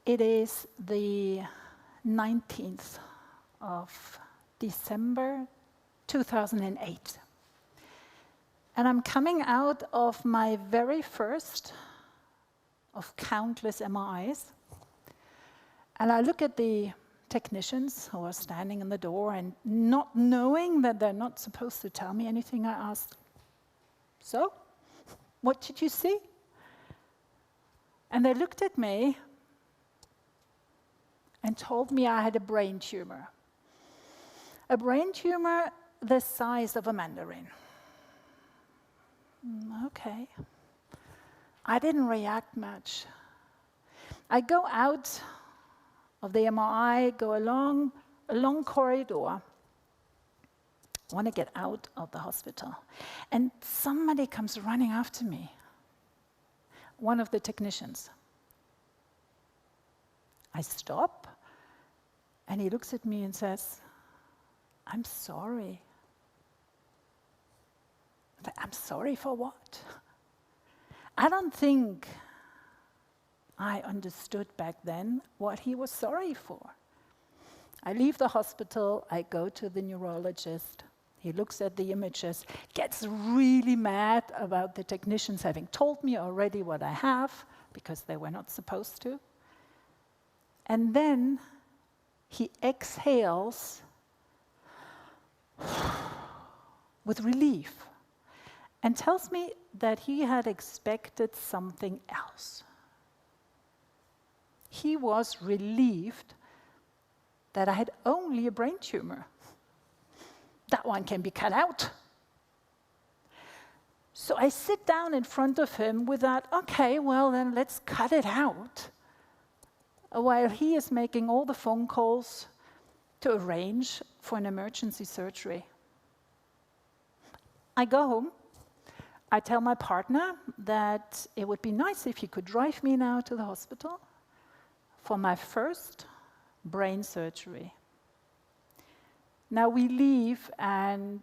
It is the 19th of December 2008. And I'm coming out of my very first of countless MRIs. And I look at the technicians who are standing in the door, and not knowing that they're not supposed to tell me anything, I ask, "So, what did you see?" And they looked at me and told me I had a brain tumor. A brain tumor the size of a mandarin. Okay. I didn't react much. I go out of the MRI, go along a long corridor. I want to get out of the hospital. And somebody comes running after me. One of the technicians. I stop, and he looks at me and says, "I'm sorry." I'm sorry for what? I don't think I understood back then what he was sorry for. I leave the hospital, I go to the neurologist. He looks at the images, gets really mad about the technicians having told me already what I have, because they were not supposed to. And then he exhales with relief and tells me that he had expected something else. He was relieved that I had only a brain tumor. That one can be cut out. So I sit down in front of him with that, okay, well then let's cut it out, while he is making all the phone calls to arrange for an emergency surgery. I go home. I tell my partner that it would be nice if he could drive me now to the hospital for my first brain surgery. Now we leave, and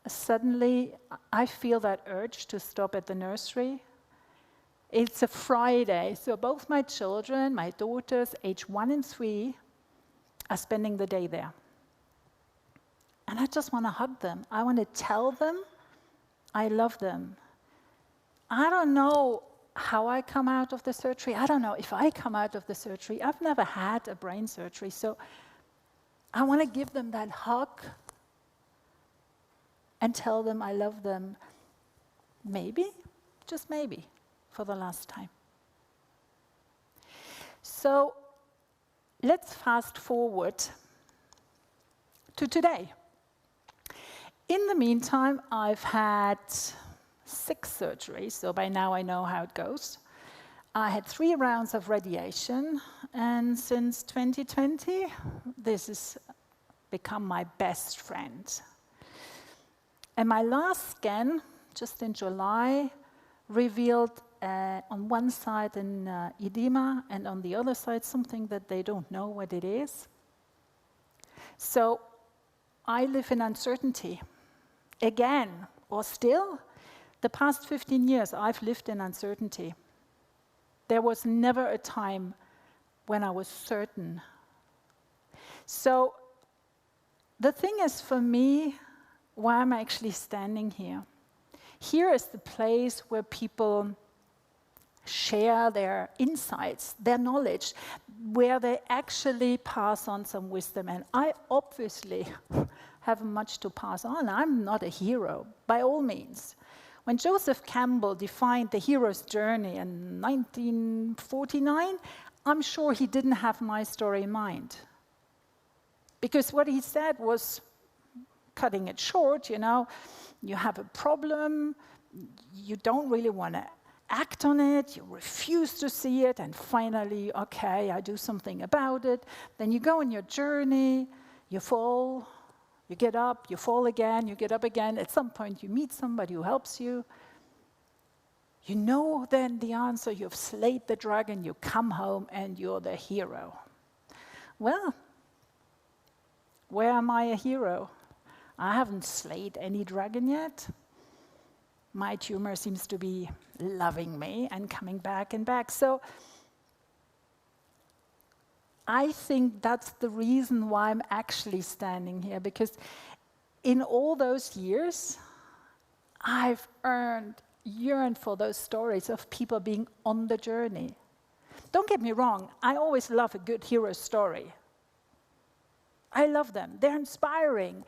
suddenly I feel that urge to stop at the nursery. It's a Friday, so both my children, my daughters, age 1 and 3, are spending the day there. And I just want to hug them. I want to tell them I love them. I don't know how I come out of the surgery. I don't know if I come out of the surgery. I've never had a brain surgery, so I want to give them that hug and tell them I love them. Maybe, just maybe, for the last time. So let's fast forward to today. In the meantime, I've had 6 surgeries, so by now I know how it goes. I had 3 rounds of radiation, and since 2020, this has become my best friend. And my last scan, just in July, revealed on one side an edema, and on the other side something that they don't know what it is. So I live in uncertainty. Again, or still, the past 15 years I've lived in uncertainty. There was never a time when I was certain. So the thing is, for me, why I'm actually standing here. Here is the place where people share their insights, their knowledge, where they actually pass on some wisdom. And I obviously have much to pass on. I'm not a hero, by all means. When Joseph Campbell defined the hero's journey in 1949, I'm sure he didn't have my story in mind. Because what he said was, cutting it short, you know, you have a problem, you don't really want to act on it, you refuse to see it, and finally, okay, I do something about it. Then you go on your journey, you fall, you get up, you fall again, you get up again. At some point, you meet somebody who helps you. You know then the answer, you've slayed the dragon, you come home, and you're the hero. Well, where am I a hero? I haven't slayed any dragon yet. My tumor seems to be loving me and coming back and back. So I think that's the reason why I'm actually standing here, because in all those years, I've yearned for those stories of people being on the journey. Don't get me wrong, I always love a good hero story. I love them. They're inspiring.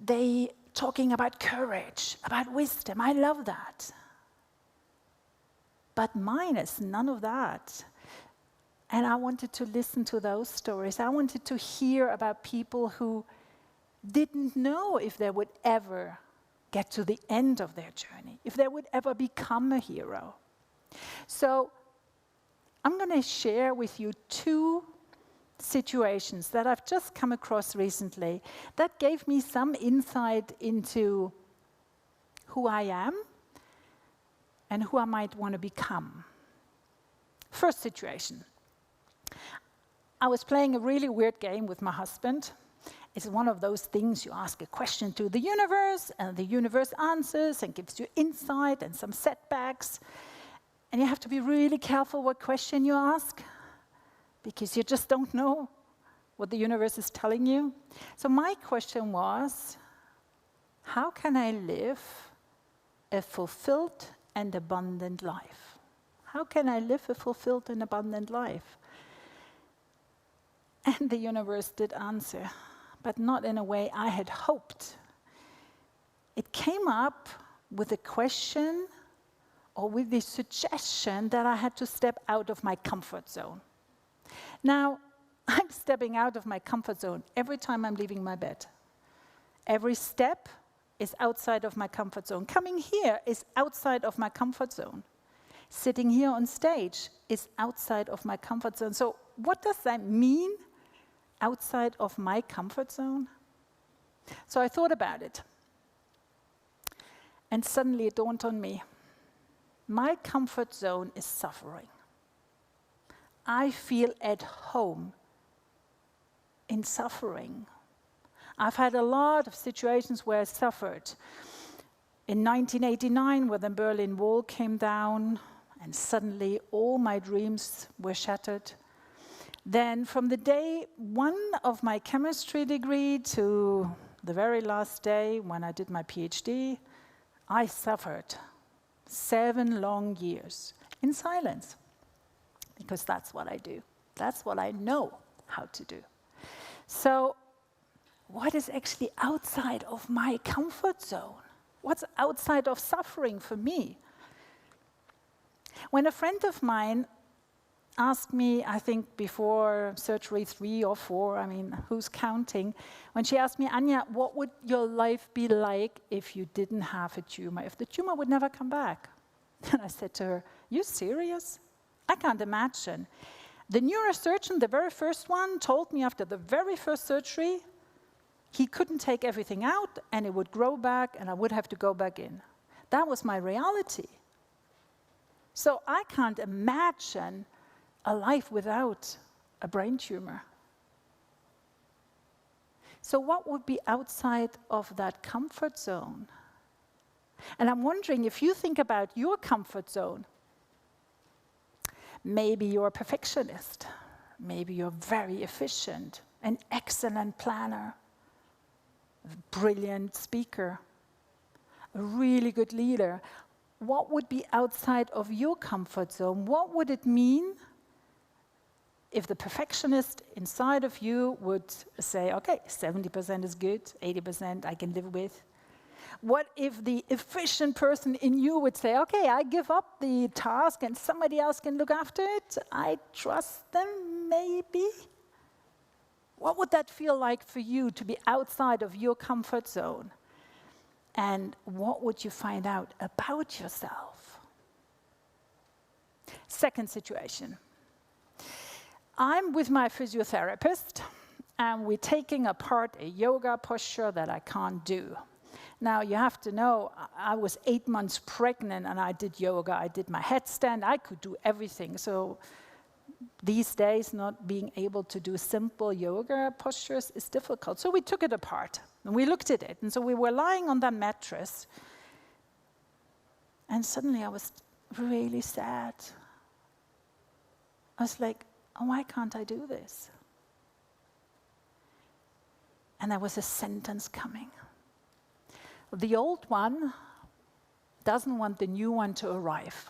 They talking about courage, about wisdom. I love that. But mine is none of that. And I wanted to listen to those stories. I wanted to hear about people who didn't know if they would ever get to the end of their journey, if they would ever become a hero. So I'm going to share with you 2 situations that I've just come across recently that gave me some insight into who I am and who I might want to become. First situation. I was playing a really weird game with my husband. It's one of those things you ask a question to the universe, and the universe answers and gives you insight and some setbacks. And you have to be really careful what question you ask, because you just don't know what the universe is telling you. So my question was, how can I live a fulfilled and abundant life? How can I live a fulfilled and abundant life? And the universe did answer, but not in a way I had hoped. It came up with a question or with the suggestion that I had to step out of my comfort zone. Now, I'm stepping out of my comfort zone every time I'm leaving my bed. Every step is outside of my comfort zone. Coming here is outside of my comfort zone. Sitting here on stage is outside of my comfort zone. So what does that mean, outside of my comfort zone? So I thought about it. And suddenly it dawned on me. My comfort zone is suffering. I feel at home in suffering. I've had a lot of situations where I suffered. In 1989, when the Berlin Wall came down, and suddenly all my dreams were shattered. Then from the day 1 of my chemistry degree to the very last day when I did my PhD, I suffered 7 long years in silence. Because that's what I do. That's what I know how to do. So, what is actually outside of my comfort zone? What's outside of suffering for me? When a friend of mine asked me, I think before surgery 3 or 4, I mean, who's counting? When she asked me, Anja, what would your life be like if you didn't have a tumor? If the tumor would never come back? And I said to her, you serious? I can't imagine. The neurosurgeon, the very first one, told me after the very first surgery, he couldn't take everything out and it would grow back and I would have to go back in. That was my reality. So I can't imagine a life without a brain tumor. So what would be outside of that comfort zone? And I'm wondering, if you think about your comfort zone, maybe you're a perfectionist. Maybe you're very efficient, an excellent planner, a brilliant speaker, a really good leader. What would be outside of your comfort zone? What would it mean if the perfectionist inside of you would say, okay, 70% is good, 80% I can live with? What if the efficient person in you would say, okay, I give up the task and somebody else can look after it? I trust them, maybe? What would that feel like for you to be outside of your comfort zone? And what would you find out about yourself? Second situation. I'm with my physiotherapist, and we're taking apart a yoga posture that I can't do. Now, you have to know, I was 8 months pregnant and I did yoga, I did my headstand, I could do everything. So these days, not being able to do simple yoga postures is difficult. So we took it apart and we looked at it. And so we were lying on that mattress. And suddenly I was really sad. I was like, oh, why can't I do this? And there was a sentence coming. The old one doesn't want the new one to arrive.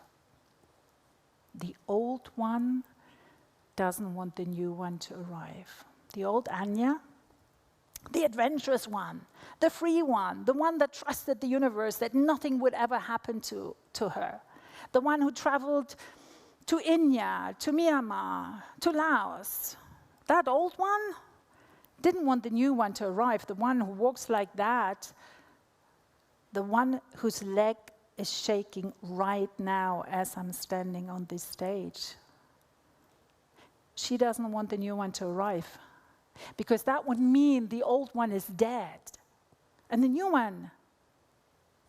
The old one doesn't want the new one to arrive. The old Anja, the adventurous one, the free one, the one that trusted the universe that nothing would ever happen to her, the one who traveled to India, to Myanmar, to Laos. That old one didn't want the new one to arrive, the one who walks like that, the one whose leg is shaking right now as I'm standing on this stage. She doesn't want the new one to arrive, because that would mean the old one is dead. And the new one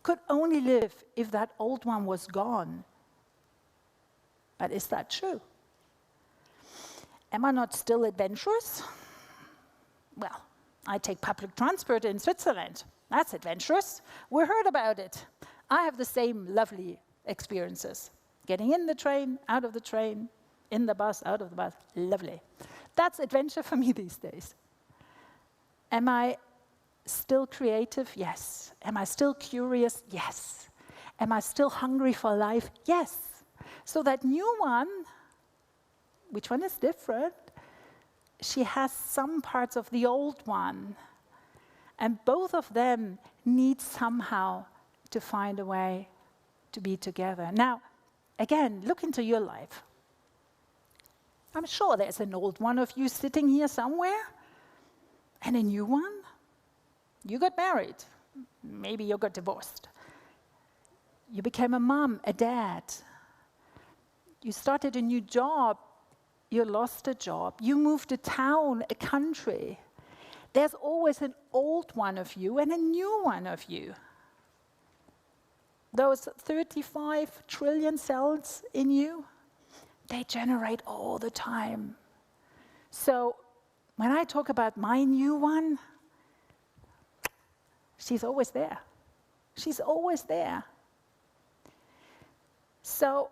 could only live if that old one was gone. But is that true? Am I not still adventurous? Well, I take public transport in Switzerland. That's adventurous. We heard about it. I have the same lovely experiences. Getting in the train, out of the train, in the bus, out of the bus. Lovely. That's adventure for me these days. Am I still creative? Yes. Am I still curious? Yes. Am I still hungry for life? Yes. So that new one, which one is different? She has some parts of the old one. And both of them need somehow to find a way to be together. Now, again, look into your life. I'm sure there's an old one of you sitting here somewhere, and a new one. You got married. Maybe you got divorced. You became a mom, a dad. You started a new job. You lost a job. You moved a town, a country. There's always an old one of you and a new one of you. Those 35 trillion cells in you, they generate all the time. So when I talk about my new one, she's always there. She's always there. So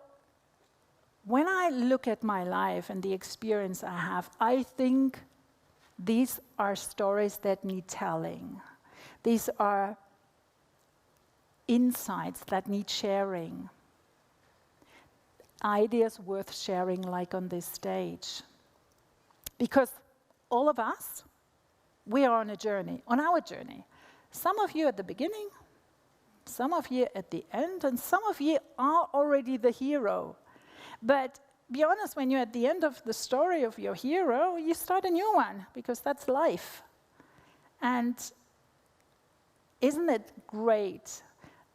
when I look at my life and the experience I have, I think these are stories that need telling. These are insights that need sharing. Ideas worth sharing, like on this stage. Because all of us, we are on a journey, on our journey. Some of you at the beginning, some of you at the end, and some of you are already the hero. But be honest, when you're at the end of the story of your hero, you start a new one, because that's life. And isn't it great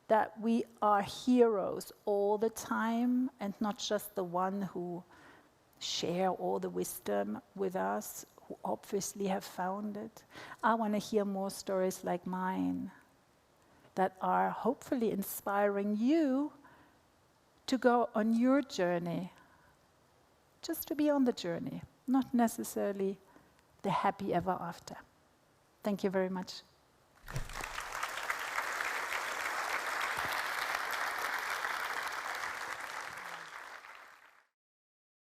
that we are heroes all the time, and not just the one who share all the wisdom with us, who obviously have found it? I want to hear more stories like mine that are hopefully inspiring you to go on your journey, just to be on the journey, not necessarily the happy ever after. Thank you very much.